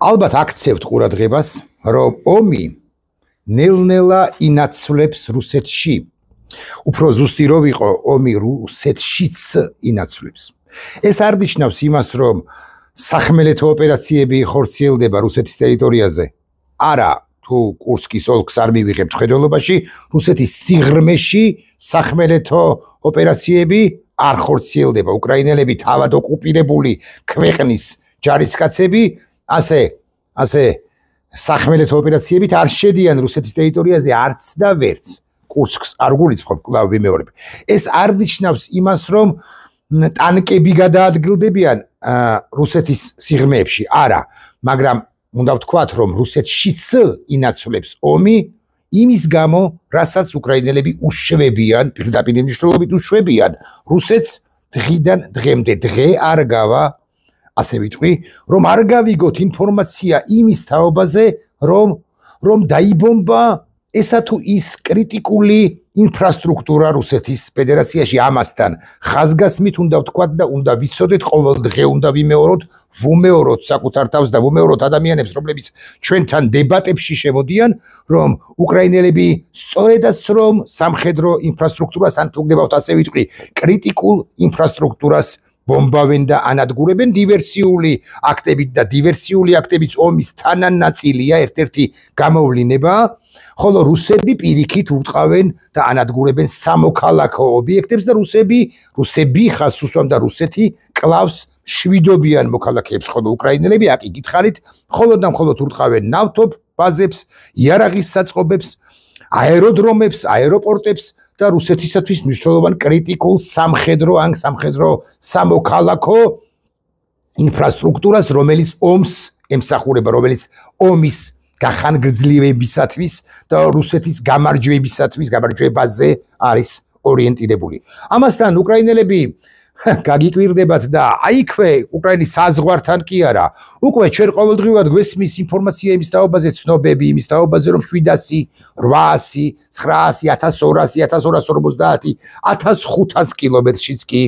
ალბათ აქცევთ ყურადღებას, რომ ომი ნელ-ნელა ინაცვლებს რუსეთში. უფრო ზუსტი რო ვიყო, ომი რუსეთშიც ინაცვლებს. ეს არ ნიშნავს იმას, რომ სახმელეთო ოპერაციები ხორციელდება რუსეთის ტერიტორიაზე. არა, თუ კურსკის ოლქს არ მივიღებთ ხედველობაში, რუსეთის სიღრმეში სახმელეთო ოპერაციები არ ხორციელდება. უკრაინელები თავად ოკუპირებული ქვეყნის ჯარისკაცები ასე სახმელეთო ოპერაციებით არ შედიან რუსეთის ტერიტორიაზე არც და ვერც. კურსკს არ გულისხმობ, კვლავ ვიმეორებ. ეს არ ნიშნავს იმას, რომ ტანკები გადაადგილდებიან რუსეთის სიღრმეებში. არა, მაგრამ უნდა ვთქვათ, რომ რუსეთშიც ინაცვლებს ომი იმის გამო, რასაც უკრაინელები უშვებიან, პირდაპირ მნიშვნელობით უშვებიან. რუსეთს დღიდან დღემდე დღე არ გავა, ასე ვიტყვი, რომ არ გავიგოთ ინფორმაცია იმის თაობაზე, რომ დაიბომბა ესა თუ ის კრიტიკული ინფრასტრუქტურა რუსეთის ფედერაციაში. ამასთან ხაზგასმით უნდა ვთქვათ და უნდა ვიცოდეთ, ყოველ დღე უნდა ვუმეოროთ საკუთარ თავს და ვუმეოროთ ადამიანებს, რომლებიც ჩვენთან დებატებში შემოდიან, რომ უკრაინელები სწორედაც რომ სამხედრო ინფრასტრუქტურას, ან თუ გნებავთ ასე ვიტყვი, კრიტიკულ ინფრასტრუქტურას ბომბავენ და ანადგურებენ დივერსიული აქტებით და დივერსიული აქტებიც ომის თანანაწილია, ერთ-ერთი გამოვლინებაა, ხოლო რუსები პირიქით ურტყავენ და ანადგურებენ სამოქალაქო ობიექტებს და რუსები ხაზს უსვამდა რუსეთი კლავს შვიდობიან მოქალაქეებს, ხოლო უკრაინელები აკი გითხარით, მხოლოდ და მხოლოდ ურტყავენ ნავთობ ბაზებს, იარაღის საწყობებს, აეროდრომებს, აეროპორტებს და რუსეთისათვის მნიშვნელოვან კრიტიკულ სამხედრო ან სამოქალაქო ინფრასტრუქტურას, რომელიც ომს ემსახურება, რომელიც ომის გახანგრძლივებისათვის და რუსეთის გამარჯვებაზე არის ორიენტირებული. ამასთან უკრაინელები გაგიკვირდებათ და აიქვე უკრაინის საზღვართან კი არა, უკვე ჩვენ ყოველდღიურად გვესმის ინფორმაცია იმის თაობაზე, ცნობები იმის თაობაზე, რომ 700, 800, 900, 1200, 1250, 1500 კილომეტრშიც კი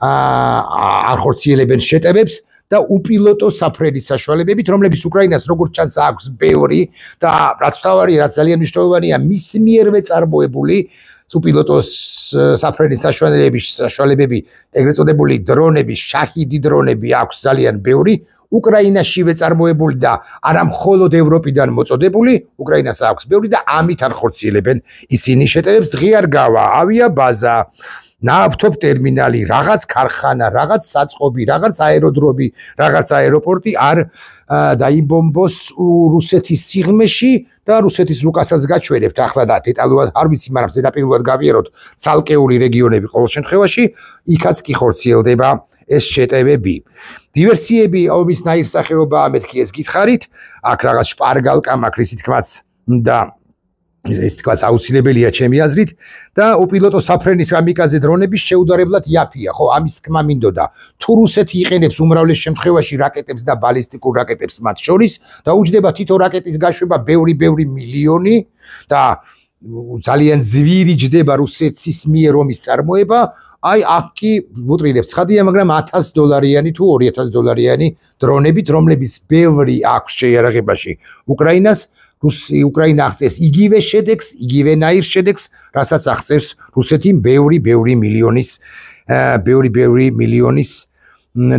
არ ხორციელებენ შეტევებს და უპილოტო საფრენის საშუალებებით, რომლებიც უკრაინას როგორც ჩანს აქვს ბევრი და რაც მთავარია, რაც ძალიან მნიშვნელოვანია, მის მიერვე წარმოებული უპილოტო საფრენის საშუალებები, ეგრეთ წოდებული დრონები, შაჰიდი დრონები აქვს ძალიან ბევრი, უკრაინაშივე წარმოებული და არა მხოლოდ ევროპიდან მოწოდებული, უკრაინას აქვს ბევრი და ამით არ ხორციელებენ ისინი შეტევებს. დღე არ გავა ავიაბაზა, ნავთობ ტერმინალი, რაღაც ქარხანა, რაღაც საწყობი, რაღაც აეროდრომი, რაღაც აეროპორტი არ დაიბომბოს რუსეთის სიღრმეში და რუსეთის რუკასაც გაჩვენებთ. ახლა და დეტალურად არ ვიცი, მაგრამ ზედაპირულად გავიაროთ ცალკეული რეგიონები ყოველ შემთხვევაში, იქაც კი ხორციელდება ეს შეტევები. დივერსიები ომის ნაირსახეობაა, მეთქი ეს გითხარით, აქ რაღაც შპარგალკა მაქვს, ისე თქმაც და ეს თქواس აუცილებელია ჩემი აზრით და უპილოტო საფრენის კამიკაძე დრონების შეუდარებლად იაფია, ხო, ამის თქმა მინდოდა. თუ რუსეთი იყენებს უმრავლეს შემთხვევაში რაკეტებს და ბალისტიკურ რაკეტებს მათ შორის და უჯდება თითო რაკეტის გაშვება ბევრი მილიონი და ძალიან ძვირი ჯდება რუსეთის მიერ ომის წარმოება, აი აქ კი ვუტრირებ ცხადია, მაგრამ $1000 თუ $2000 დრონებით, რომლებიც ბევრი აქვს შეიარაღებაში უკრაინას, უკრაინა აღწევს იგივე შედეგს, იგივენაირ შედეგს, რასაც აღწევს რუსეთი ბევრი მილიონის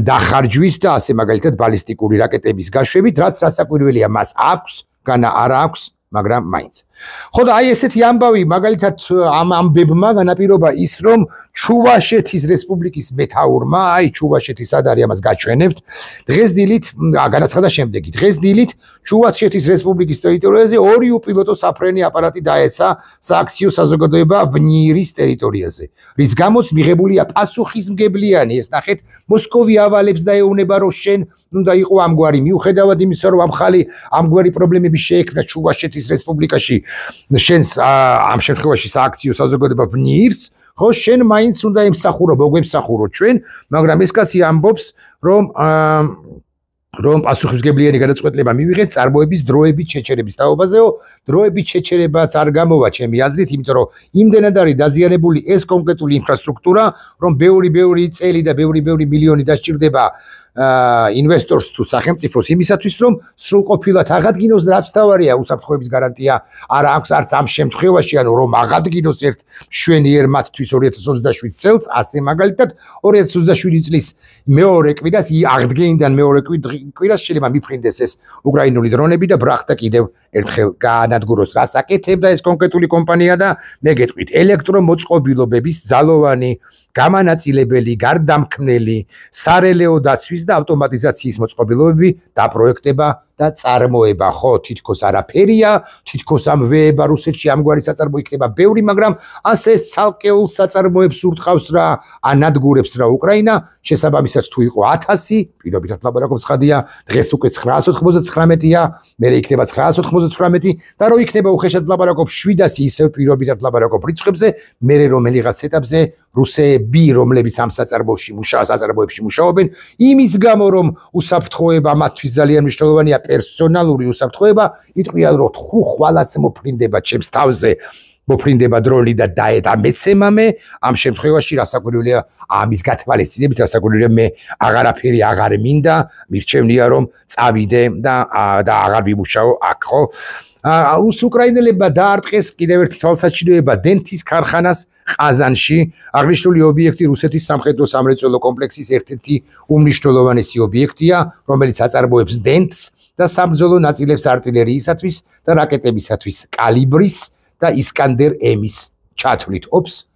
დახარჯვით და ასე მაგალითად ბალისტიკური რაკეტების გაშვებით, რაც რასაკვირველია, მას აქვს, განა არ აქვს, მაგრამ მაინც. ხო და აი ესეთი ამბავი მაგალითად ამ ამბებმა განაპირობა ის, რომ ჩუვაშეთის რესპუბლიკის მეთაურმა, აი ჩუვაშეთი სად არის, ამას გაჩვენებთ, დღეს დილით განაცხადა შემდეგი. დღეს დილით ჩუვაშეთის რესპუბლიკის ტერიტორიაზე ორი უპილოტო საფრენი აპარატი დაეცა სააქციო საზოგადოება ვნირის ტერიტორიაზე, რის გამოც მიღებულია პასუხისმგებლიანი, ეს ნახეთ, მოსკოვი ავალებს და ეუბნება, რომ შენ უნდა იყო ამგვარი, მიუხედავად იმისა, რომ ამგვარი პრობლემები შეექმნა ჩუვაშეთის რესპუბლიკაში, შენს ამ შემთხვევაში სააქციო საზოგადოება ვნირს, ხო, შენ მაინც უნდა ემსახურო, მოგემსახურო ჩვენ, მაგრამ ეს კაცი ამბობს, რომ პასუხისმგებლიანი გადაწყვეტილება მივიღეთ წარმოების დროებით შეჩერების თაობაზეო, დროებით შეჩერებაც არ გამოვა ჩემი აზრით, იმიტომ რომ იმდენად არის დაზიანებული ეს კონკრეტული ინფრასტრუქტურა, რომ ბევრი წელი და ბევრი მილიონი დასჭირდება ინვესტორს თუ სახელმწიფოს იმისათვის რომ სრულყოფილად აღადგინოს რაც თავარია უსაფრთხოების გარანტია არ აქვს არც ამ შემთხვევაში ანუ რომ აღადგინოს ერთ მშვენიერ მათთვის 2027 წელს ასე მაგალითად 2027 წლის მეორე კვირას აღდგენიდან მეორე კვირას შეიძლება მიფრინდეს ეს უკრაინული დრონები და ბრახტა კიდევ ერთხელ გაანადგუროს რას აკეთებდა ეს კონკრეტული კომპანია და მე გეტყვით ელექტრომოწყობილობების ძალოვანი გამანაწილებელი, გარდამქმნელი, სარელეო დაცვის და ავტომატიზაციის მოწყობილობები დაპროექტება და წარმოება, ხო, თითქოს არაფერია, თითქოს ამ ვეება რუსეთში ამგვარი საწარმო იქნება ბევრი, მაგრამ ასე ცალკეულ საწარმოებს ურთყავს რა, ანადგურებს რა უკრაინა, შესაბამისად თუ იყო 1000, პირობითად ლაპარაკობს ხადია, დღეს უკვე 999-ია, მერე იქნება 999 და რო იქნება უხეშად ლაპარაკობს 700 ისევ პირობითად ლაპარაკობ რიცხვებზე, მერე რომელიღაც ეტაპზე რუსები, რომლებიც ამ საწარმოებში მუშაობენ, იმის გამო რომ უსაფრთხოება მათთვის ძალიან მნიშვნელოვანია პერსონალური უსაფრთხოება, იტყვიან რომ ხვალაც მოფრინდება ჩემს თავზე, მოფრინდება დრონი და დაედა მეცემამე, ამ შემთხვევაში რასაკვირველია ამის გათვალისწინებით რასაკვირველია მე აღარაფერი აღარ მინდა, მირჩევნია რომ წავიდე და აღარ ვიმუშაო აქ, ხო? უკრაინელებმა დაარტყეს კიდევ ერთი თვალსაჩინოება დენთის ქარხანას ყაზანში, აღნიშნული ობიექტი რუსეთის სამხედრო-სამრეწველო კომპლექსის ერთ-ერთი უმნიშვნელოვანესი ობიექტია, რომელიც აწარმოებს დენთს და საბრძოლო ნაწილებს артиლერიისათვის და რაკეტებისათვის კალიბრის და ისკანდერ M-ის ჩათვლით.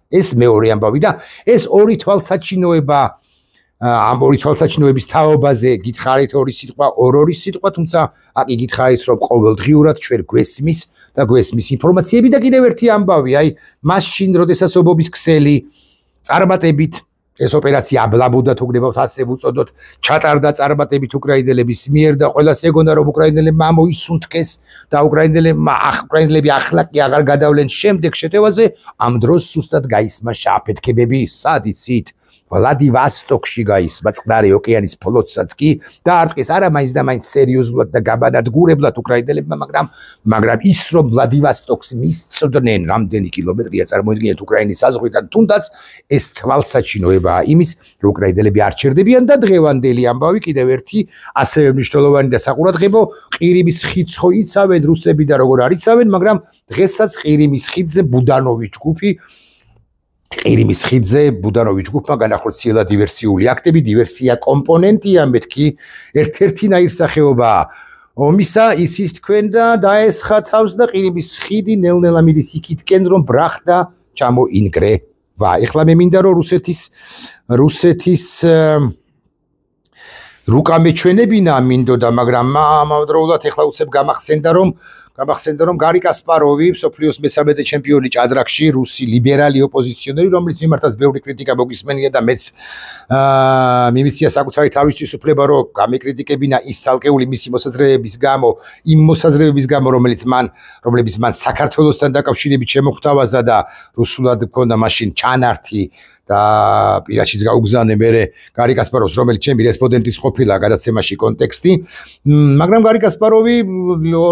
ეს მეორე ამბავი და ეს ორი თვალსაჩინოება ამ ორი თვალსაჩინოების თაობაზე გითხარით ორი სიტყვა, თუმცა აკი გითხარით რომ ყოველდღიურად ჩვენ გვესმის ინფორმაციები და კიდევ ერთი ამბავი, აი მაშინ როდესაც ობობის ქსელი წარმატებით ეს ოპერაცია აბლაბუდად უგნებავთ ასე ვუწოდოთ, ჩატარდა წარმატებით უკრაინელების მიერ და ყველას ეგონა რომ უკრაინელებმა მოისუნთქეს და უკრაინელები ახლა კი აღარ გადავლენ შემდეგ შეტევაზე, ამ დროს სუსტად გაისმა შეაფეთქებები, სად იცით? ვლადივოსტოკში გაისმა წყნარი ოკეანის ფლოტსაც კი დაარტყეს არა მაინც და მაინც სერიოზულად და გაბანადგურებლად უკრაინელებმა, მაგრამ ის რომ ვლადივოსტოკს მისწვდნენ რამდენი კილომეტრია წარმოიდგინეთ უკრაინის საზღვრიდან, თუნდაც ეს თვალსაჩინოებაა იმის, რომ უკრაინელები არ ჩერდებიან და დღევანდელი ამბავი კიდევ ერთი ასევე მნიშვნელოვანი და საყურადღებო, ყირიმის ხიდს ხო იცავენ რუსები და როგორ არ იცავენ, მაგრამ დღესაც ყირიმის ხიდზე ბუდანოვის ჯგუფმა განახორციელა დივერსიული აქტები, დივერსია კომპონენტია, მეთქი ერთ-ერთი ნაირსახეობაა. ომისა ისიც თქვენ და დაესხა თავს და ყირიმის ხიდი ნელ-ნელა მიდის იქითკენ რომ ბრახტა ჩამოინგრევა. ეხლა მე მინდა რომ რუსეთის რუკა მეჩვენებინა მინდოდა, მაგრამ ამავდროულად ეხლა უცებ გამახსენდა რომ გარი კასპაროვი, მსოფლიოს მე-13 ჩემპიონი ჭადრაკში, რუსი ლიბერალი ოპოზიციონერი, romlis მიმართაც ბევრი კრიტიკა მოგისმენია და მეც მიმიცია საკუთარი თავისთვის უფლება, რომ გამეკრიტიკებინა ის ცალკეული მისი მოსაზრებების გამო, რომლებიც მან საქართველოსთან დაკავშირებით შემოგვთავაზა და რუსულად მქონდა მაშინ ჩანართი და პირაშიც გაუგზავნე მერე გარი კასპაროვს, რომელიც ჩემი რესპონდენტის ყოფილა გადაცემაში კონტექსტი, მაგრამ გარი კასპაროვი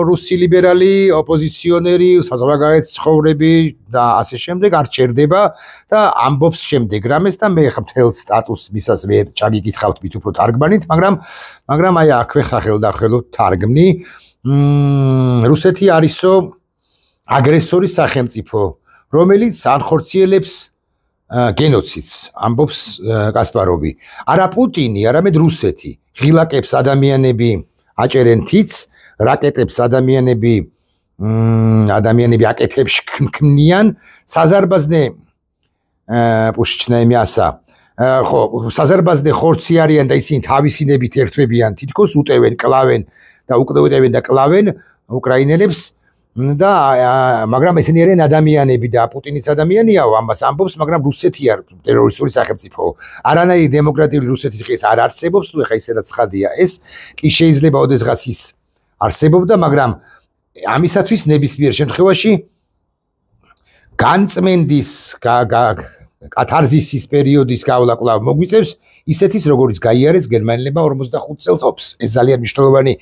რუსი ლიბერალი ოპოზიციონერი, საზღვარგარეთ მცხოვრები და ასე შემდეგ არ ჩერდება და ამბობს შემდეგ რამეს და მე ხმთელ სტატუსს მისას ვერ ჩაგიკითხავთ მით უფრო თარგმანით, მაგრამ აი აქვე ხახელდახელო თარგმნი. რუსეთი არისო აგრესორი სახელმწიფო, რომელიც ანხორციელებს გენოციდს, ამბობს კასპაროვი. არა პუტინი, არამედ რუსეთი. ღილაკებს ადამიანები აჭერენ თითს, რაკეტებს ადამიანები აკეთებს ქმნიან, საზარბაზნე პუშჩნაი мяса. ხო, საზარბაზნე ხორცი არიან და ისინი თავისინებით ერთვებიან, თითქოს უტევენ, კლავენ და უკდევენ და კლავენ უკრაინელებს. და მაგრამ ესენი არიან ადამიანები და პუტინის ადამიანიაო, ამას ამბობს, მაგრამ რუსეთი არ ტერორისტული სახელმწიფო. არანაირი დემოკრატიული რუსეთი დღეს არ არსებობს, ნუ ეხა ისედაც ხადია. ეს კი შეიძლება ოდესღაც ის არსებობდა, მაგრამ ამისათვის ნებისმიერ შემთხვევაში განწმენდის კათარზისის პერიოდის გავლა კვლავ მოგვიწევს ისეთის როგორიც გაიარეს გერმანელებმა 45 წელს ოფს. ეს ძალიან მნიშვნელოვანი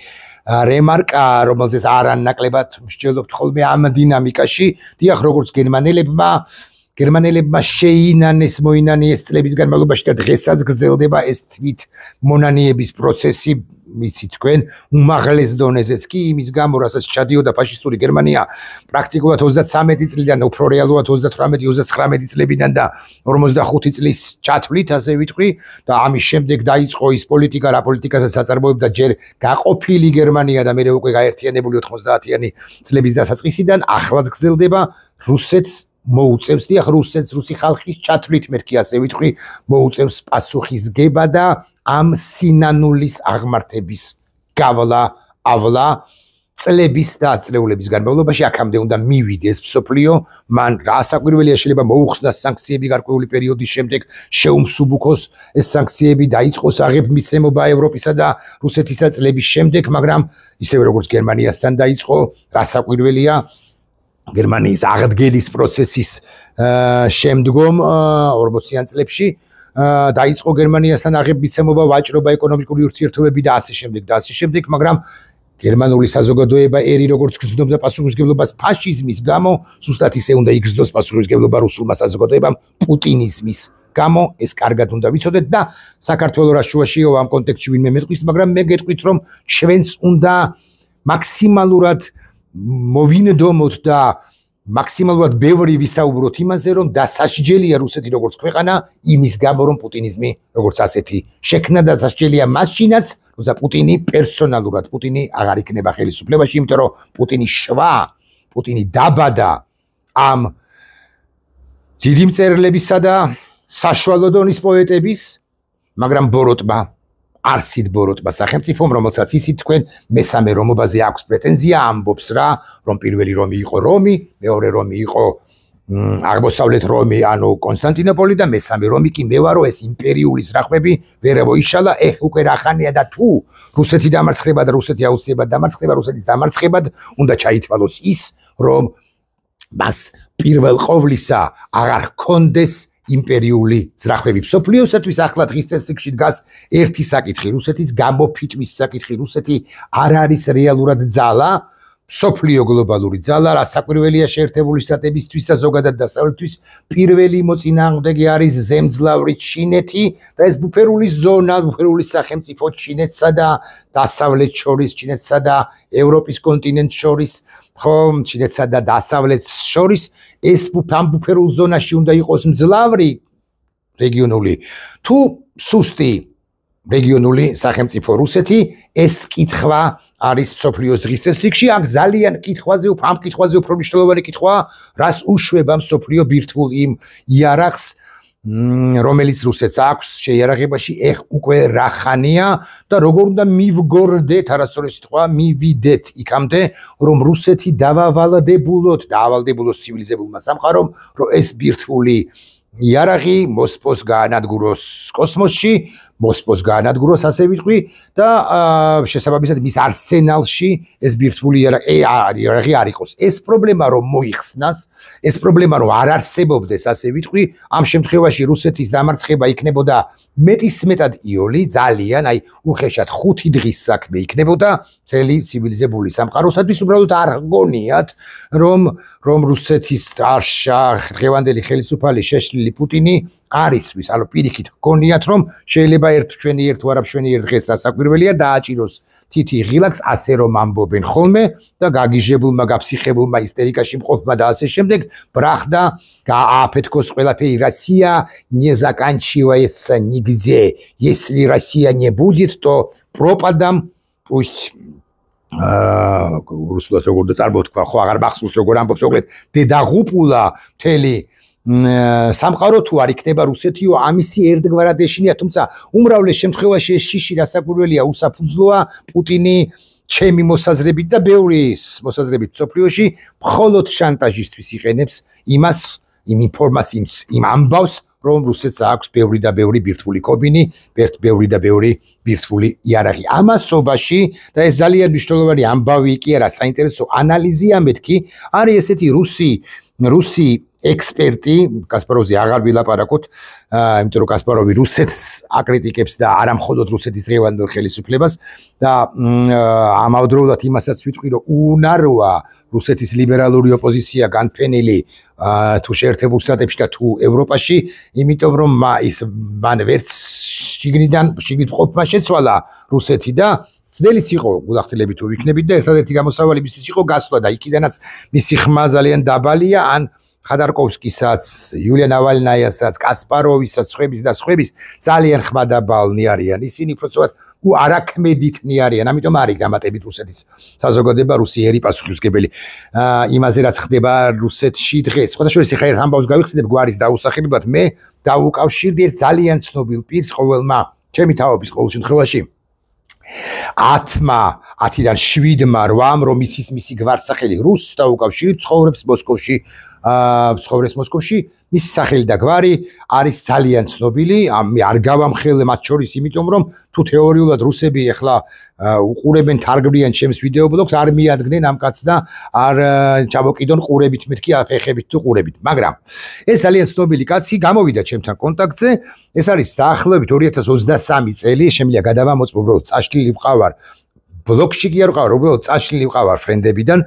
რემარკა, რომელზეც არ ანაკლებად მსჯელობთ ხოლმე ამ დინამიკაში. დიახ, როგორც გერმანელებმა გერმანელებმა შეინანეს მოინანიეს წლების განმავლობაში და დღესაც გრძელდება ეს თვით მონანიების პროცესი ვიცით თქვენ უმაღლეს დონეზეც კი იმის გამო რასაც ჩადიოდა ფაშისტური გერმანია პრაქტიკულად 33 წლიდან უფრო რეალურად 38-39 წლებიდან და 45 წლის ჩათვლით ასე ვიტყვი და ამის შემდეგ დაიწყო ის პოლიტიკა რა პოლიტიკასაც აწარმოებდა ჯერ გაყოფილი გერმანია და მე უკვე გაერთიანებული 90-იანი წლების დასაწყისიდან ახლაც გრძელდება რუსეთს მოუწევს დიახ რუსი ხალხის ჩათვლით მერქი ასე ვიტყვი მოუწევს პასუხისგება და ამ სინანულის აღმართების გავლა წლების და აწლეულების განმავლობაში აქამდე უნდა მივიდეს მსოფლიო მან რა საკვირველია შეიძლება მოუხსნას სანქციები გარკვეული პერიოდის შემდეგ შეუმსუბუქოს ეს სანქციები დაიწყოს აღებმიცემობა ევროპისა და რუსეთისა წლების შემდეგ მაგრამ ისევე როგორც გერმანიასთან დაიწყო რა საკვირველია გერმანიის აღდგენის პროცესის შემდგომ 40-იან წლებში დაიწყო გერმანიასთან აღებმიცემობა ვაჭრობა ეკონომიკური ურთიერთობები და ასე შემდეგ მაგრამ გერმანული საზოგადოება ერი როგორც გრძნობდა პასუხისმგებლობას ფაშიზმის გამო ზუსტად ისე უნდა იგრძნოს პასუხისმგებლობა რუსულმა საზოგადოებამ პუტინიზმის გამო ეს კარგად უნდა ვიცოდეთ და საქართველოს რაშუაშიო ამ კონტექსტში ვინმე მეტყვის მაგრამ მე გეტყვით რომ ჩვენს უნდა მაქსიმალურად მოვინდომოთ და მაქსიმალურად ბევრი ვისაუბროთ იმაზე რომ დასაჯელია რუსეთი როგორც ქვეყანა იმის გამო რომ პუტინიზმი როგორც ასეთი შექმნა და დასაჯელია მაშინაც როცა პუტინი პერსონალურად პუტინი აღარ იქნება ხელისუფლებაში იმიტომ რომ პუტინი დაბადა ამ დიდი მწერლებისა და საშუალო დონის პოეტების მაგრამ ბოროტმა არსით ბოროტმა სახელმწიფომ რომელსაც ისიც თქვენ მესამე რომობაზე აქვს პრეტენზია ამბობს რა რომ პირველი რომი იყო რომი მეორე რომი იყო აღმოსავლეთ რომი ანუ კონსტანტინოპოლი და მესამე რომი კი მე ვარო ეს იმპერიული ზრახვები ვერ მოიშალა ეხ უკვე რახანია და თუ რუსეთი დამარცხება და რუსეთი აუცილებლად დამარცხება რუსეთის დამარცხებად უნდა ჩაითვალოს ის რომ მას პირველ ყოვლისა აღარ ჰქონდეს იმპერიული ზრახვები მსოფლიოსათვის ახლა დღის წესრიგში დგას ერთი საკითხი რუსეთის გამოფიტვის საკითხი რუსეთი არ არის რეალურად ძალა მსოფლიო გლობალური ძალა რა საკვირველია შეერთებული შტატებისთვის და ზოგადად დასავლეთის პირველი მოწინააღმდეგე არის ზემძლავრი ჩინეთი და ეს ბუფერული ზონა ბუფერული სახელმწიფო ჩინეთსა და დასავლეთ შორის ჩინეთსა და ევროპის კონტინენტ შორის ხომ ჩინეთსა და დასავლეთს შორის ეს ბუფერულ ზონაში უნდა იყოს მძლავრი რეგიონული თუ სუსტი რეგიონული სახელმწიფო რუსეთი ეს კითხვა არის მსოფლიოს დღის წესრიგში აქ ძალიან ამ კითხვაზე უფრო მნიშვნელოვანი კითხვაა რას უშვება მსოფლიო ბირთვულ იმ იარაღს რომელიც რუსეთს აქვს შეიარაღებაში ეხ უკვე რახანია და როგორ უნდა მივგორდეთ არასწორი სიტყვა მივიდეთ იქამდე რომ რუსეთი დაავალდებულოს ცივილიზებულმა სამყარომ რომ ეს ბირთვული იარაღი მოსპოს გაანადგუროს კოსმოსში მოსპოს გაანადგუროს ასე ვიტყვი და შესაბამისად მის არსენალში ეს ბირთვული იარაღი არ იყოს ეს პრობლემა რომ მოიხსნას ეს პრობლემა რომ არ არსებობდეს ასე ვიტყვი ამ შემთხვევაში რუსეთის დამარცხება იქნებოდა მეტისმეტად იოლი ძალიან აი უხეშად 5 დღის საქმე იქნებოდა მთელი ცივილიზებული სამყაროსათვის უბრალოდ არ გონიათ რომ რუსეთის დღევანდელი ხელისუფალი შეშლილი პუტინი არისთვის ანუ პირიქით გონიათ რომ შეიძლება ჩვენი ერთ ვარაფშვენიერ დღეს სასაკვირველია დააჭიროს თითი ღილაკს ასე რომ ამბობენ ხოლმე და გაგიჟებულმა გაფსიხებულმა ისტერიკაში მყოფმა და ასე შემდეგ ბრახდა გააფეთქოს ყველაფერი Россия не заканчивается нигде если Россия не будет то пропадам пусть რუსულად როგორ და წარმოვთქვა ხო აღარ მახსოვს როგორ ამბობს უბრალოდ დედაღუპულა მთელი სამყარო თუ არ იქნება რუსეთიო ამისი ერთგვარად ეშინია თუმცა უმრავლეს შემთხვევაში ეს შიში რასაკვირველია უსაფუძვლოა პუტინი ჩემი მოსაზრებით და ბევრის მოსაზრებით მსოფლიოში მხოლოდ შანტაჟისთვის იყენებს იმას იმ ინფორმაციას იმ ამბავს რომ რუსეთს აქვს ბევრი და ბევრი ბირთვული კობინი ბევრი და ბევრი ბირთვული იარაღი ამასობაში და ეს ძალიან მნიშვნელოვანი ამბავი კი არა საინტერესო ანალიზია მეთქი არის ესეთი რუსი ექსპერტი კასპაროვზე აღარ ვილაპარაკოთ, იმიტომ რომ კასპაროვი რუსეთს აკრიტიკებს და არა მხოლოდ რუსეთის დღევანდელ ხელისუფლებას და ამავდროულად იმასაც ვიტყვი, რომ უნაროა რუსეთის ლიბერალური ოპოზიცია განფენილი თუ შეერთებულ შტატებში და თუ ევროპაში, იმიტომ რომ მან ვერც შიგნით ყოფნა შეცვალა რუსეთი და ძნელიც იყო გულახდილებით თუ ვიქნებით და ერთადერთი გამოსავალი მისთვის იყო გასვლა და იქიდანაც მისი ხმა ძალიან დაბალია ან ხადარკოვსკისაც, იულია ნავალნაიასაც, კასპაროვისაც, სხვების ძალიან ხმადაბალნი არიან. ისინი უბრალოდ არაქმედითნი არიან, ამიტომ არის გამატებით რუსეთის საზოგადოება რუსიერი პასუხისმგებელი. იმაზე რაც ხდება რუსეთში დღეს. სხვადასხვა ეხა ერთ ამბავს გავიხსენებ გვარის დაუსახელებლად, მე დავუკავშირდი ერთ ძალიან ცნობილ პირს ყოველმა ჩემი თავობის ყოველ შემთხვევაში 10-დან 7-მა 8-მა რომ მისი გვარსახელი რუსს დაუკავშირით ცხოვრობს მოსკოვში მისი სახელი და გვარი არის ძალიან ცნობილი მე არ გავამხელე მათ შორის იმიტომ რომ თუ თეორიულად რუსები ახლა უყურებენ თარგმნიან ჩემს ვიდეო ბლოგს არ მიადგნენ ამ კაცს და არ ჩამოკიდონ ყურებით მეთქი აფეხებით თუ ყურებით მაგრამ ეს ძალიან ცნობილი კაცი გამოვიდა ჩემთან კონტაქტზე ეს არის დაახლოებით 2023 წელი შემიძლია გადავამოწმო უბრალოდ წაშლილი ვყავარ ბლოგში კი არ ვყავარ, უბრალოდ წაშლილი ვყავარ ფრენდებიდან,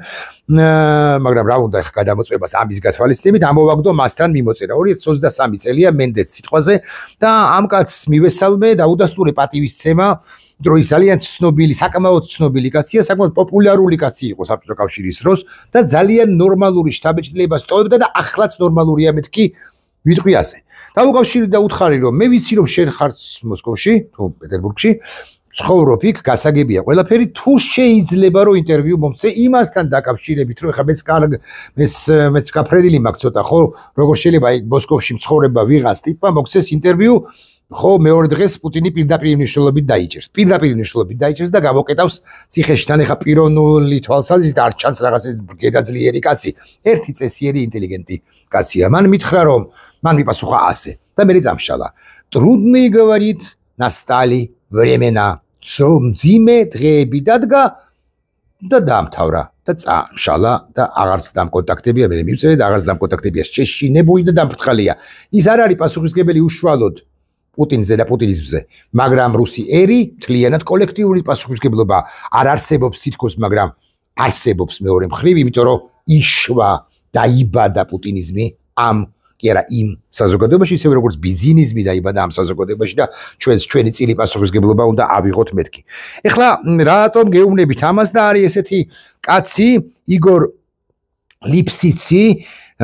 მაგრამ რა უნდა ახლა გადამოწმებას ამის გათვალისწინებით, ამოვაგდო მასთან მიმოწერა. 2023 წელია მენდეც სიტყვაზე და ამ კაცს მივესალმე და უდასტურე პატივისცემა, რომ ის ძალიან ცნობილი, საკმაოდ ცნობილი კაცია, საკმაოდ პოპულარული კაცი იყო საბჭოთა კავშირის დროს და ძალიან ნორმალური შთაბეჭდილებას ტოვებდა და ახლაც ნორმალურია მეთქი ვიტყვი ასე. დავუკავშირდი და უთხარი რომ მე ვიცი რომ შენ ხარ მოსკოვში, თუ პეტერბურგში ცხოვრობ იქ, გასაგებია ყველაფერი, თუ შეიძლება რომ ინტერვიუ მომცე იმასთან დაკავშირებით, რომ ეხლა მეც გაფრენილი მაქვს ცოტა, ხო, როგორ შეიძლება იქ მოსკოვში მცხოვრება ვიღას ტიპმა მოგცეს ინტერვიუ, ხო, მეორე დღეს პუტინი პირდაპირ მნიშვნელობით დაიჭერს. პირდაპირ მნიშვნელობით დაიჭერს და გამოკეტავს ციხეში თან ეხლა პიროვნული თვალსაზრისით არ ჩანს რაღაცა გედაძლიერი კაცი. ერთი წესიერი ინტელიგენტი კაცია. მან მითხრა რომ მან მიპასუხა ასე და მე წამშალა. Трудно говорит, настали времена. მძიმე დღეები დადგა და დამთავრა და წამშალა და აღარც დამკონტაქტებია მე მივწერე და აღარც დამკონტაქტებია შეშინებული და დამფრთხალია ის არ არის პასუხისმგებელი უშუალოდ პუტინზე და პუტინიზმზე მაგრამ რუსი ერი მთლიანად კოლექტიური პასუხისმგებლობა არ არსებობს თითქოს მაგრამ არსებობს მეორე მხრივ იმიტომ რომ იშვა დაიბადა პუტინიზმი ამ კი არა იმ საზოგადოებაში ისევე როგორც ბიზნესმი დაიბადა ამ საზოგადოებაში და ჩვენი წილი პასუხისმგებლობა უნდა ავიღოთ მეთქი. ეხლა რატომ გეუბნებით ამას და არის ესეთი კაცი იგორ ლიფსიცი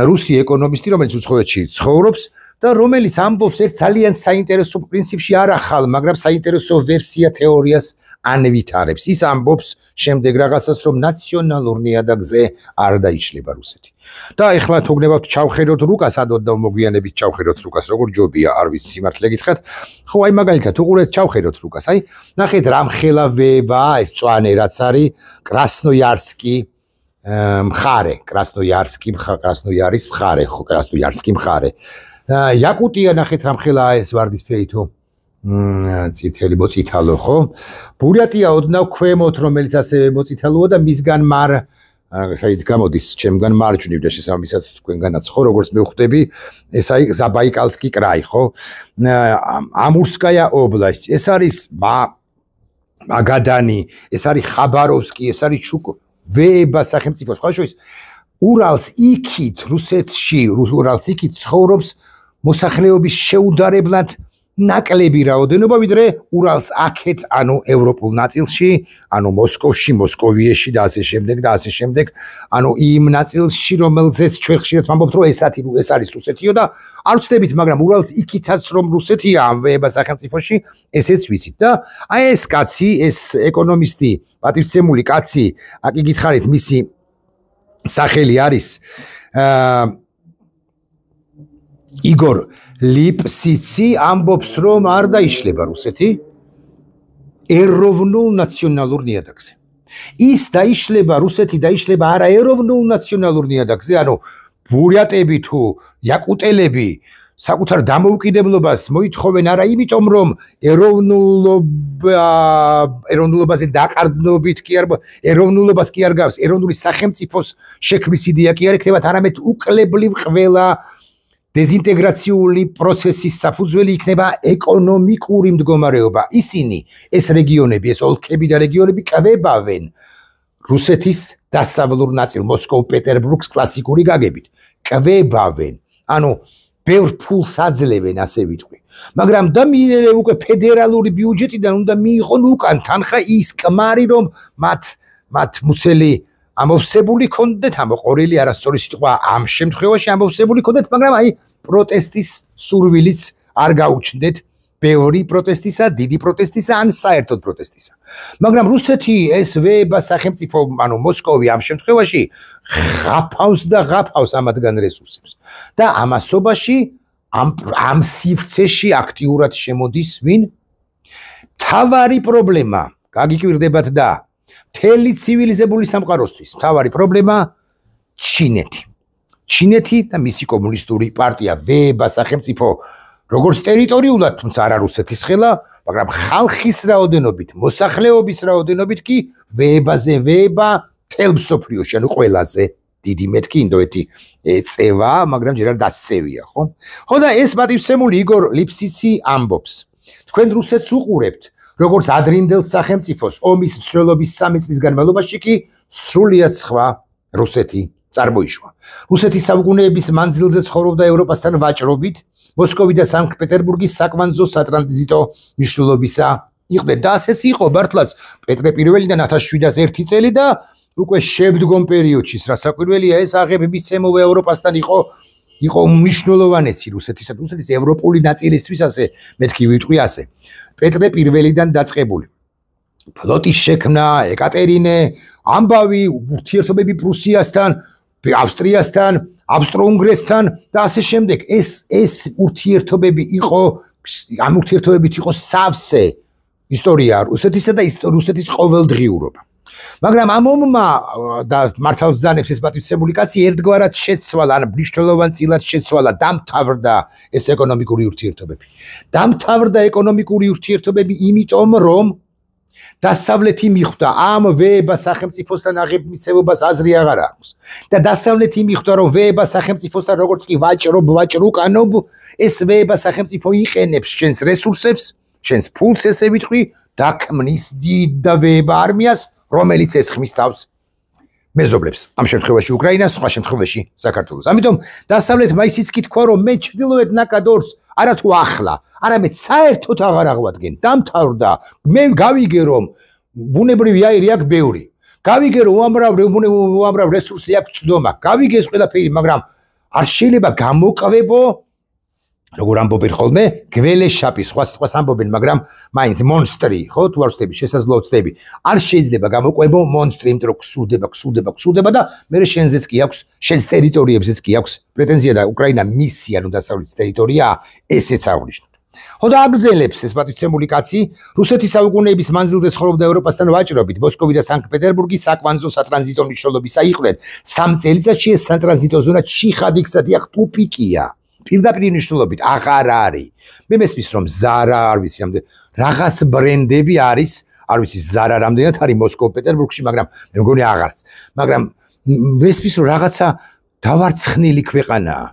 რუსი ეკონომისტი რომელიც უცხოეთში ცხოვრობს და რომელიც ამბობს ერთ ძალიან საინტერესო პრინციპში არ ახალ, მაგრამ საინტერესო ვერსია თეორიას ანვითარებს. ის ამბობს შემდეგ რაღაცას რომ ნაციონალურ ნიადაგზე არ დაიშლება რუსეთი. და ეხლა თუ გნებავთ ჩავხედოთ რუკას ადოდ და მოგვიანებით ჩავხედოთ რუკას როგორ ჯობია არ ვიცი სიმართლე გითხრათ. ხო აი მაგალითად უყურეთ ჩავხედოთ რუკას. აი ნახეთ რამხელავება ეს მწვანე რაც არის კრასნოიარსკი მხარე, კრასნოიარის მხარე, ხო კრასნოიარსკი მხარე. იაკუტია ნახეთ რამხელაა ეს ვარდისფერი თუ წითელი მოწითალო ხო ბურიატია ოდნავ ქვემოთ რომელიც ასევე მოწითალოა და მისგან მარ საით გამოდის ჩემგან მარჯვნივ და შესაბამისად თქვენგანაც ხო როგორც მე ვხვდები ეს აი ზაბაიკალსკი კრაი ხო ამურსკაია ობლასტი ეს არის მაგადანი ეს არის ხაბაროვსკი ეს არის ჩუკ-ვეება სახელმწიფო სხვა შორის ურალს იქით რუსეთში ურალს იქით ცხოვრობს მოსახლეობის შეუდარებლად ნაკლები რაოდენობა ვიდრე ურალს აქეთ ანუ ევროპულ ნაწილში ანუ მოსკოვში მოსკოვიეში და ასე შემდეგ ანუ იმ ნაწილში რომელზეც ჩვენ ხშირად ვამბობთ რომ ეს არის რუსეთიო და არ ვცდებით მაგრამ ურალს იქითაც რომ რუსეთია ამ ვეება სახელმწიფოში ესეც ვიცით და აი ეს კაცი ეს ეკონომისტი პატივცემული კაცი აკი გითხარით მისი სახელი არის იგორ ლიფსიცი ამბობს რომ არ დაიშლება რუსეთი ეროვნულ ნაციონალურ ნიადაგზე. ის დაიშლება რუსეთი დაიშლება არა ეროვნულ ნაციონალურ ნიადაგზე, ანუ ბურიატები თუ იაკუტელები საკუთარ დამოუკიდებლობას მოითხოვენ არა იმიტომ რომ ეროვნულობაზე დაყრდნობით კი არ ეროვნულობას კი არ გავს ეროვნული სახელმწიფოს შექმნის იდეა კი არ იქნებათ არამედ უკლებლივ ყველა დეზინტეგრაციული პროცესის საფუძველი იქნება ეკონომიკური მდგომარეობა ისინი ეს რეგიონები ეს ოლქები და რეგიონები კვებავენ რუსეთის დასავლურ ნაწილ მოსკოვ პეტერბურგს კლასიკური გაგებით კვებავენ ანუ ბევრ ფულს აძლევენ ასე ვიტყვი მაგრამ და მიიღონ უკვე ფედერალური ბიუჯეტიდან უნდა მიიღონ უკან თანხა ის კმარი რომ მათ მუცელი ამოვსებული კონდეთ ამოყორილი არასწორი სიტყვა ამ შემთხვევაში ამოვსებული კონდეთ მაგრამ აი პროტესტის სურვილიც არ გაუჩნდეთ ბევრი პროტესტისა დიდი პროტესტისა ან საერთოდ პროტესტისა მაგრამ რუსეთი ეს ვეება სახელმწიფო ანუ მოსკოვი ამ შემთხვევაში ღაფავს ამათგან რესურსებს და ამასობაში ამ სივრცეში აქტიურად შემოდის ვინ მთავარი პრობლემა გაგიკვირდებათ და მთელი ცივილიზებული სამყაროსთვის მთავარი პრობლემა ჩინეთი და მისი კომუნისტური პარტია ვეება სახელმწიფო როგორც ტერიტორიულად თუმცა არა რუსეთის ხელა მაგრამ ხალხის რაოდენობით მოსახლეობის რაოდენობით კი ვეებაზე ვეება მთელ მსოფლიოში ანუ ყველაზე დიდი მეთქი ინდოეთი ეწევა მაგრამ ჯერ არ დასწევია ხო და ეს პატივცემული იგორ ლიფსიცი ამბობს თქვენ რუსეთს უყურებთ როგორც ადრინდელ სახელმწიფოს ომის მსვლელობის 3 წლის განმავლობაში კი სრულიად სხვა რუსეთი წარმოიშვა რუსეთის საუკუნეების მანძილზე ცხოვრობდა ევროპასთან ვაჭრობით მოსკოვი და სანქტ-პეტერბურგის საკვანძო სატრანზიტო მნიშვნელობისა იყვნენ და ასეც იყო მართლაც პეტრე პირველიდან 1701 წელი და უკვე შემდგომ პერიოდში რასაკვირველია ეს აღებების ცემოვა ევროპასთან იყო მნიშვნელოვანესი რუსეთის ევროპული ნაწილისთვის ასე მეთქი ვიტყვი ასე პეტრე პირველიდან დაწყებული ფლოტის შექმნა ეკატერინე ამბავი ურთიერთობები პრუსიასთან ავსტრიასთან ავსტრო-უნგრეთთან და ასე შემდეგ ეს ურთიერთობები იყო ამ ურთიერთობებით იყო სავსე ისტორია რუსეთისა და რუსეთის ყოველდღიურობა მაგრამ ამ ომმა და მართალ ბრძანებს ეს პატივცემული კაცი ერთგვარად შეცვალა ან მნიშვნელოვანწილად შეცვალა დამთავრდა ეს ეკონომიკური ურთიერთობები დამთავრდა ეკონომიკური ურთიერთობები იმიტომ რომ დასავლეთი მიხვდა ამ ვეება სახელმწიფოსთან აღებმიცემობას აზრი აღარ აქვს და დასავლეთი მიხვდა რომ ვეება სახელმწიფოსთან როგორც კი ვაჭრობ უკანობ ეს ვეება სახელმწიფო იყენებს შენს რესურსებს შენს ფულს ესე ვიტყვი დაქმნის დიდ და ვეება არმიას რომელიც ესხმის თავს მეზობლებს ამ შემთხვევაში უკრაინას სხვა შემთხვევაში საქართველოს ამიტომ დასავლეთმა ისიც კი თქვა რომ მე ჩრდილოეთ ნაკადორს არა თუ ახლა არამედ საერთოდ აღარ აღვადგენ დამთავრდა მე გავიგე რომ ბუნებრივი აირი აქვს ბევრი გავიგე რომ უამრავ რესურსი აქვს წვდომა გავიგე ეს ყველაფერი მაგრამ არ შეიძლება გამოყვებო როგორ ამბობენ ხოლმე გველეშაპი სხვა სიტყვას ამბობენ მაგრამ მაინც მონსტრი ხო თუ არ ვწდები შესაძლოა ვწდები არ შეიძლება გამოყვებო მონსტრი იმიტომ რომ ქსუდება და მე შენზეც კი აქვს შენს ტერიტორიებზეც კი აქვს პრეტენზია და უკრაინა მისი ანუ დასავლეთის ტერიტორიაა ესეც აღნიშნოთ ხო და აგრძელებს ეს პატივცემული კაცი რუსეთის საუკუნეების მანძილზე ცხოვრობდა ევროპასთან ვაჭრობით მოსკოვი და სანქტ-პეტერბურგის საკვანძო სატრანზიტო მნიშვნელობისა იყვნენ 3 წელიწადში ეს სატრანზიტო ზონა ჩიხად იქცა დიახ ტუპიკია პირდაპირ მნიშვნელობით აღარ არის მე მესმის რომ ზარა არ ვიცი ამდენ რაღაც ბრენდები არის არ ვიცი ზარა რამდენად არის მოსკოვ პეტერბურგში მაგრამ მე მგონი აღარც მაგრამ მესმის რომ რაღაცა დავარცხნილი ქვეყანაა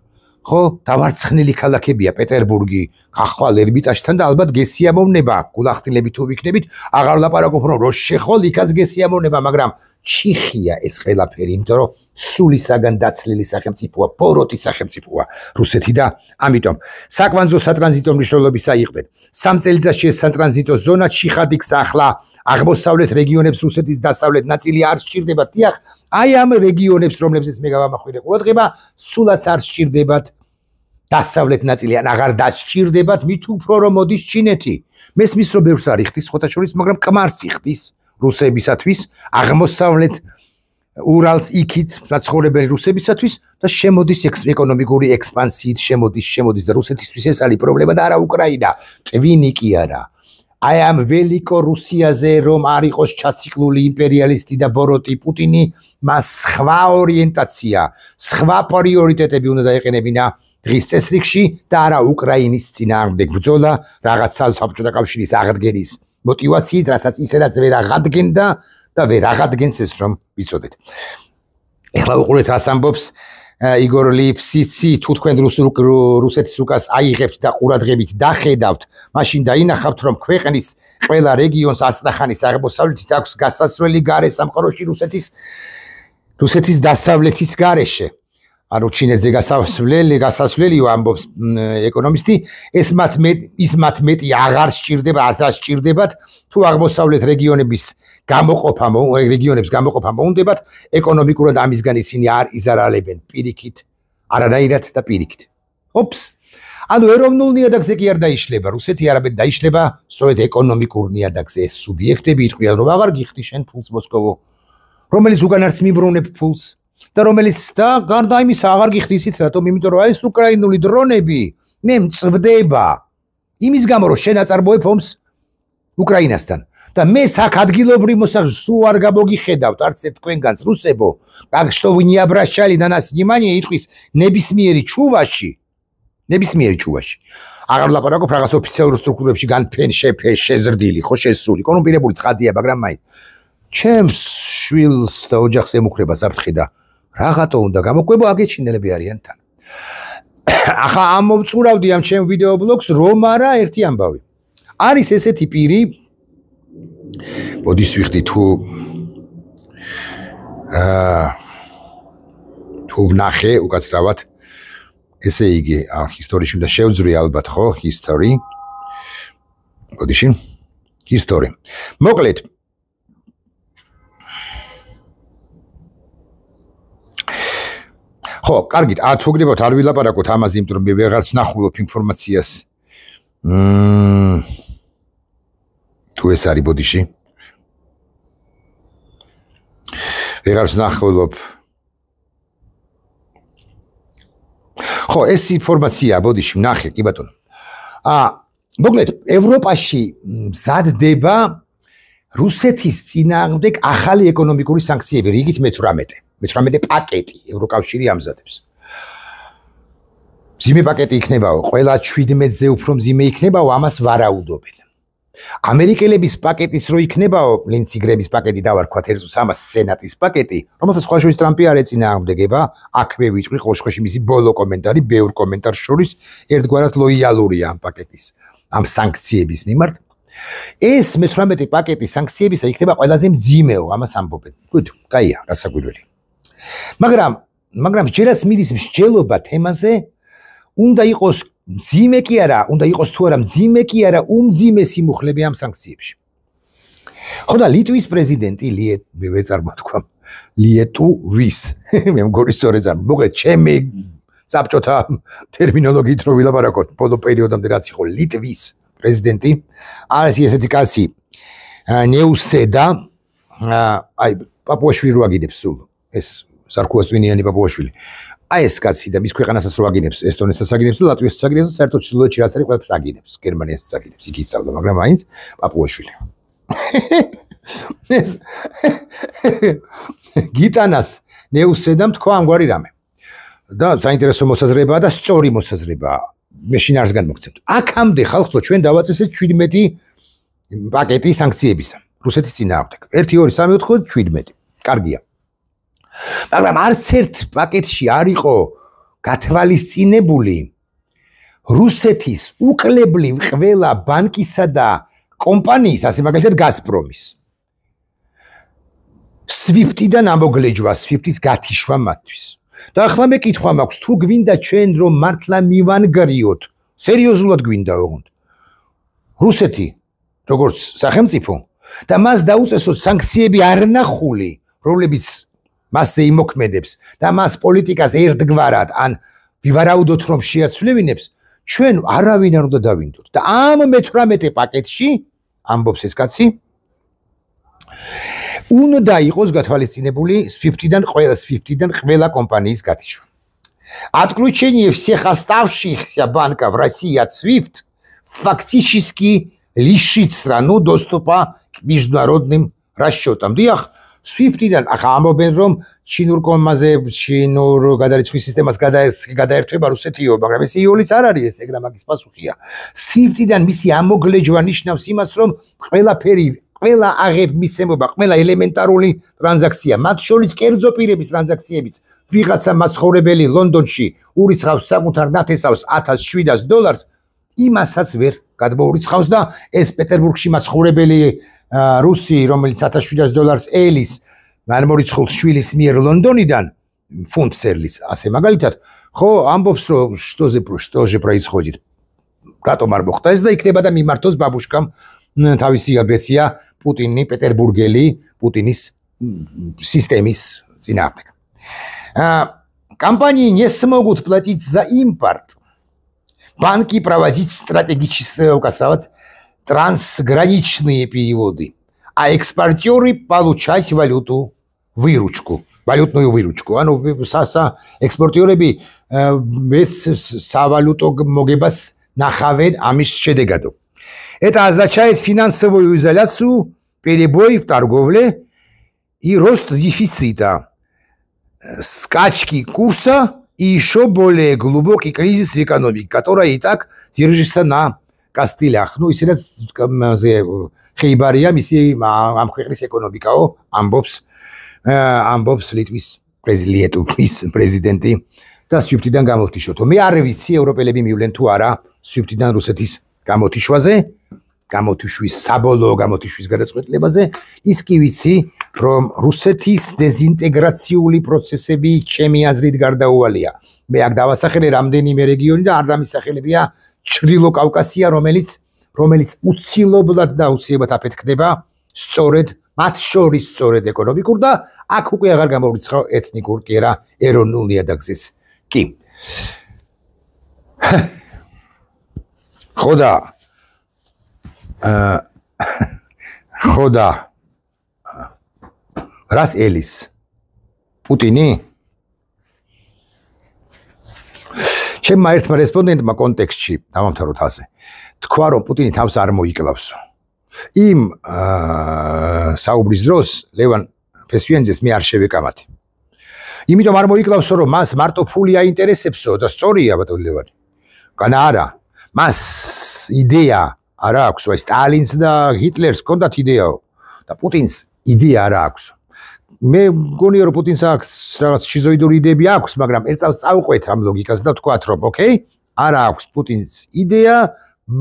ხო დავარცხნილი ქალაქებია პეტერბურგი ახვალ ერმიტაჟთან და ალბათ გესიამოვნება გულახდილებით თუ ვიქნებით აღარ ლაპარაკობ რომ როშეხოლ იქაც გესიამოვნება მაგრამ ჩიხია ეს ყველაფერი იმიტომ რომ სულისაგან დაცლილი სახელმწიფოა ბოროტი სახელმწიფოა რუსეთი და ამიტომ საკვანძო სატრანზიტო მნიშვნელობისა იყვნენ 3 წელიწადში ეს სატრანზიტო ზონა ჩიხად იქცა ახლა აღმოსავლეთ რეგიონებს რუსეთის დასავლეთ ნაწილი არ სჭირდებათ დიახ აი ამ რეგიონებს რომლებზეც მე გავამახვილე ყურადღება სულაც არ სჭირდებათ დასავლეთ ნაწილი ან აღარ დასჭირდებათ მით უფრო რომ მოდის ჩინეთი მესმის რომ ბევრს არ იხდის ხოთა შორის მაგრამ კმარს იხდის რუსებისათვის აღმოსავლეთ ურალს იქით მაცხოვრებელი რუსებისათვის და შემოდის ეკონომიკური ექსპანსიით შემოდის და რუსეთისთვის ეს არის პრობლემა და არა უკრაინა ტვინი კი არა აი ამ ველიკო რუსიაზე რომ არ იყოს ჩაციკლული იმპერიალისტი და ბოროტი პუტინი მას სხვა ორიენტაცია სხვა პრიორიტეტები უნდა დაეყენებინა დღის წესრიგში და არა უკრაინის წინააღმდეგ ბრძოლა რაღაცა საბჭოთა კავშირის აღდგენის мотивაციით, რასაც ისედაც ვერ აღადგენდა და ვერ აღადგენს ეს რომ ვიცოდეთ. ეხლა უყურეთ რას ამბობს იგორ ლიფსიცი, თუ თქვენ რუსეთის რუკას აიღებთ და ყურადღებით დახედავთ, მაშინ დაინახავთ რომ ქვეყნის ყველა რეგიონს ასტრახანის აღმოსავლეთით აქვს გასასვლელი გარე სამყაროში რუსეთის დასავლეთის გარეშე. ანუ ჩინეთზე გასასვლელიო ამბობს ეკონომისტი, ის მათ მეტი აღარ სჭირდებათ, თუ აღმოსავლეთ რეგიონებს გამოყოფა მოუნდებათ, ეკონომიკურად ამისგან ისინი არ იზარალებენ პირიქით, არანაირად და პირიქით. ოპს. ანუ ეროვნულ ნიადაგზე კი არ დაიშლება, რუსეთი არამედ დაიშლება სწორედ ეკონომიკურ ნიადაგზე. ეს სუბიექტები იტყვიან, რომ აღარ გიხდი შენ ფულს მოსკოვო, რომელიც უკან არც მიბრუნებ ფულს. და რომელიც და გარდა იმისა აღარ გიხდისით რატომ? იმიტომ რომ ეს უკრაინული დრონები მე მწვდება იმის გამო რომ შენ აწარმოებ ომს უკრაინასთან და მე აქ ადგილობრივ მოსახლეობას სულ არ გამოგიხედავთ არც ერთ თქვენგანს რუსებო, что вы не обращали на нас внимания იტყვის ნებისმიერი ჩუვაში აღარ ვლაპარაკობ რაღაც ოფიციალურ სტრუქტურებში განფენ შეზრდილი ხო შესული კონუპირებული ცხადია, მაგრამ მაინც ჩემს შვილს და ოჯახს ემუქრება საფრთხე და რაღაცა უნდა გამოყვება, აგეჩინელები არიან თან. ახლა ამოვწურავდი ამ ჩემ ვიდეო ბლოგს რომ არა ერთი ამბავი. არის ესეთი პირი, მოდის ვიხდი თუ ვნახე უკაცრავად, ესე იგი, ისტორიაში უნდა შევძვრე ალბათ, ხო, history. მოკლედ ხო, კარგით, თუ გნებავთ არ ვილაპარაკოთ ამაზე, იმიტომ რომ მე ვეღარც ნახულობ ინფორმაციას. თუ ეს არის ბოდიში. ვეღარც ნახულობ. ხო, ეს ინფორმაცია ბოდიში ვნახე, კი ბატონო. მოკლედ, ევროპაში მზადდება რუსეთის წინააღმდეგ ახალი ეკონომიკური სანქციები, რიგით მე-18 პაკეტი ევროკავშირი ამზადებს. მძიმე პაკეტი იქნებაო, ყველა 17-ზე უფრო მძიმე იქნებაო, ამას ვარაუდობენ. ამერიკელების პაკეტიც რო იქნებაო, ლინცი გრემის პაკეტი დავარქვათ, ამას სენატის პაკეტი, რომელსაც ხოშოვის ტრამპი არ ეწინააღმდეგება, აქვე ვიტყვი ხოშხოში მისი ბოლო კომენტარი, ბევრ კომენტარს შორის, ერთგვარად ლოიალურია ამ პაკეტის, ამ სანქციების მიმართ. ეს მე-18 პაკეტი სანქციებისა იქნება ყველაზე მძიმეო, ამას ამბობენ. გუდ, კაია, რასაკვირველი. მაგრამ ჯერაც მიდის მსჯელობა თემაზე, უნდა იყოს მძიმე კი არა, უნდა იყოს თუ არა მძიმე კი არა, უმძიმესი მუხლები ამ სანქციებში. ხო და ლიტვის პრეზიდენტი მე ვერ წარმოვთქვა, ლიეტუვის, მე მგონი სწორედ ამ, მოკლედ ჩემი საბჭოთა ტერმინოლოგიით რო ვილაპარაკოთ, ბოლო პერიოდამდე რაც იყო ლიტვის პრეზიდენტი, არის ესეთი კაცი, ნეუსედა, აი პაპუაშვილი რო აგიდებს სულ, ეს სარქუასტვინიანი პაპუაშვილი. აი ეს კაცი და მის ქვეყანასაც რო აგინებს, ესტონეთსაც აგინებს და ლატვიასაც აგინებს და საერთოდ ჩრდილოეთში რაც არის, ყველაფერს აგინებს, გერმანიასაც აგინებს, იქ იცავდა, მაგრამ მაინც პაპუაშვილი. ეს გიტანას ნეუსედამ თქვა ამგვარი რამე. და საინტერესო მოსაზრებაა და სწორი მოსაზრებაა. მე შინაარს განმოგცემთ. აქამდე ხალხო ჩვენ დავაწესეთ 17 პაკეტი სანქციებისა რუსეთის წინააღმდეგ. 1 2 3 4 17. კარგია. მაგრამ არც ერთ პაკეტში არ იყო გათვალისწინებული რუსეთის უკლებლივ ყველა ბანკისა და კომპანიის, ასე მაგალითად გაზპრომის SWIFT-დან ამოგლეჯვა, SWIFT-ის გათიშვა მათთვის. და ახლა მე კითხვა მაქვს, თუ გვინდა ჩვენ რომ მართლა მივანგრიოთ, სერიოზულად გვინდა ოღონდ რუსეთი როგორც სახელმწიფო და მას დაუწესოთ სანქციები არნახული, რომლებიც მასზე იმოქმედებს და მას პოლიტიკას ერთგვარად ან ვივარაუდოთ რომ შეაცვლევინებს, ჩვენ არავინ არ უნდა დავინდოთ. და ამ მე-18 პაკეტში ამბობს ეს კაცი, უნდა იყოს გათვალისწინებული SWIFT-დან ყველა კომპანიის გათიშვა. Отключение всех оставшихся банков России от SWIFT фактически лишит страну доступа к международным расчетам. Дიახ, SWIFT-დან ახლა ამბობენ რომ ჩინურ კომაზე ჩინურ გადარიცხვის სისტემას გადაერთვება რუსეთიო, მაგრამ ეს იოლიც არ არის ეს ეგრა მაგის პასუხია. SWIFT-დან მისი ამოგლეჯვა ნიშნავს იმას რომ ყველა აღებ მიცემობა, ყველა ელემენტარული ტრანზაქცია, მათ შორის კერძო პირების ტრანზაქციებიც, ვიღაცა მაცხოვრებელი ლონდონში ურიცხავს საკუთარ ნათესავს $1,700, იმასაც ვერ გადმოურიცხავს და ეს პეტერბურგში მაცხოვრებელი რუსი, რომელიც $1,700 ელის განმორიცხულს შვილის მიერ ლონდონიდან фунт церлиц, ასე მაგალითად, ხო, ამბობს რომ что же происходит. რატომ არ მოხდა ეს და იქნება და მიმართოს ბაბუშკამ თავისი აგრესია პუტინი პეტერბურგელი путиნის системის წინააღმდეგ. Компании не смогут платить за импорт. Банки проводить стратегические трансграничные переводы, а экспортеры получать валютную выручку. Экспортеры валюту могебас нахавен амиш шедегадо. Это означает финансовую изоляцию, перебой в торговле и рост дефицита, скачки курса и еще более глубокий кризис в экономике, которая и так держится на костылях. Ну, если Хейбария, миссия Амхрис экономика, амбобс Литвис президенты, да SWIFT-დან გამოვთიშოთ. მე არ ვიცი ევროპელები მივლენ თუ არა SWIFT-დან რუსეთის გამოთიშვის საბოლოო გამოთიშვის გადაწყვეტილებაზე, ის კი ვიცი, რომ რუსეთის დეზინტეგრაციული პროცესები ჩემი აზრით გარდაუვალია. მე აქ დავასახელე რამდენიმე რეგიონი და არ დამისახელებია ჩრდილო კავკასია, რომელიც უცილობლად და უცილებლად აფეთქდება სწორედ მათ შორის სწორედ ეკონომიკურ და აქ უკვე აღარ გამოვრიცხავ ეთნიკურ კი არა ეროვნულ ნიადაგზეც კი. ხოდა რას ელის პუტინი ჩემმა ერთმა რესპონდენტმა კონტექსტში დავამთავროთ ასე თქვა რომ პუტინი თავს არ მოიკლავსო იმ საუბრის დროს ლევან ფესვიენძეს მე არ შევეკამათი იმიტომ არ მოიკლავსო რომ მას მარტო ფული აინტერესებსო და სწორია ბატონო ლევანი განა არა მას იდეა არ აქვს აი სტალინს და ჰიტლერს ჰქონდათ იდეაო და პუტინს იდეა არ აქვს მე მგონია რომ პუტინს აქვს რაღაც შიზოიდური იდეები აქვს მაგრამ ერთ წელს წავყვეთ ამ ლოგიკას და ვთქვათ რომ ოკეი არ აქვს პუტინს იდეა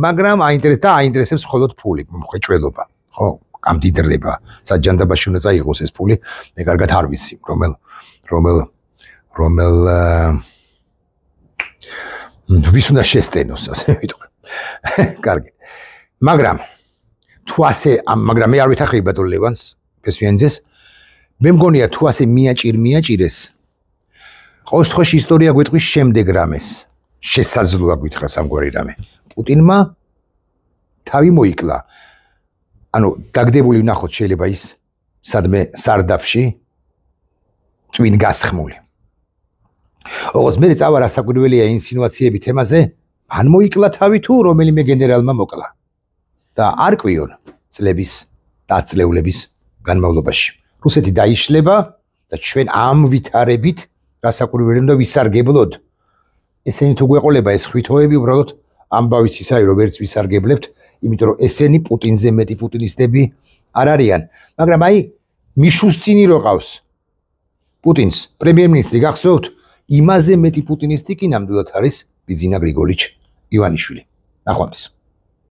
მაგრამ აინტერესებს მხოლოდ ფული მხვეჭველობა ხო გამდიდრება საჯანდაბაში უნდა წაიღოს ეს ფული მე კარგად არ ვიცი რომელ ვის უნდა შესტენოს ასე ვიტყვი კარგი მაგრამ თუ ასე მაგრამ მე არ ვითახები ბატონ ლევანს ფესვიენძეს მე მგონია თუ ასე მიაჭირეს ყოველ შემთხვევაში ისტორია გვეტყვის შემდეგ რამეს შესაძლოა გითხრას ამგვარი რამე პუტინმა თავი მოიკლა ანუ დაგდებული ვნახოთ შეიძლება ის სადმე სარდაფში წვინ გასხმული ოღონდ მე წავა რასაკვირველია ინსინუაციები თემაზე ან მოიკლა თავი თუ რომელიმე გენერალმა მოკლა და არ კვიონ წლების დაწლეულების განმავლობაში რუსეთი დაიშლება და ჩვენ ამ ვითარებით რასაკვირველია და ვისარგებლოდ ესენი თუ გვეყოლება ეს ხვითოები უბრალოდ ამბავის ისაა რომ ვერც ვისარგებლებთ იმიტომ რომ ესენი პუტინზე მეტი პუტინისტები არ არიან მაგრამ აი მიშუსწინი რო ყავს პუტინს პრემიერ-მინისტრი გახსოვთ იმაზე მეტი პუტინისტი კი ნამდვილად არის ბიძინა გრიგოლიჩ ივანიშვილი ნახვამდის